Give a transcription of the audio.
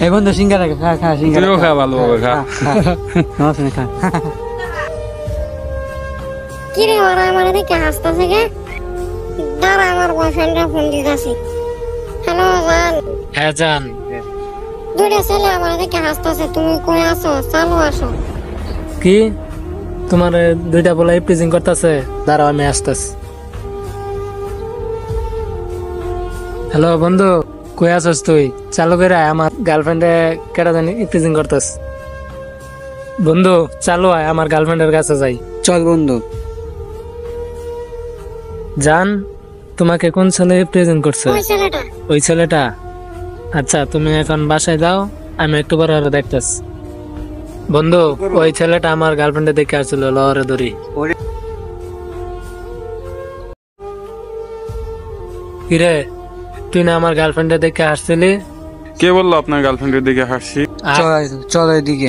এই বন্ধু সিঙ্গারা খা খা সিঙ্গারা তুইও খা ভালোভাবে খা। খা কি রে ওরা আমার দিকে হাসতেছে কে? দাঁড়া আমার বয়ফ্রেন্ডরা ফোন দিতেছি। হ্যালো জান, হ্যাঁ জান, দুইটা ছেলে আমার দিকে হাসতেছে, তুমি কই আছো? চালু আসো। কি তোমার দুইটা বলে প্রেজেন্ট করতেছে? দাঁড়াও আমি আসতেছি। হ্যালো বন্ধু, কই আছস তুই? চালু করে আয়, আমার গার্লফ্রেন্ডে কেটা জানি প্রেজেন্ট করতেছ। বন্ধু চালু আয়, আমার গার্লফ্রেন্ডের কাছে যাই। চল বন্ধু। জান, তোমাকে কোন ছেলে প্রেজেন্ট করছে? ওই ছেলেটা। ওই ছেলেটা? আচ্ছা তুমি এখন বাসায় যাও, আমি একটু পরে ওরে দেখতেছি। বন্ধু ওই ছেলেটা আমার গার্লফ্রেন্ডে দেখে আসছিল, লহরে ধরি। কিরে, তুই না আমার গার্লফ্রেন্ডে দেখে আসছিলি? কে বললো আপনার গার্লফ্রেন্ডের দিকে হাসছি? চল চল এদিকে।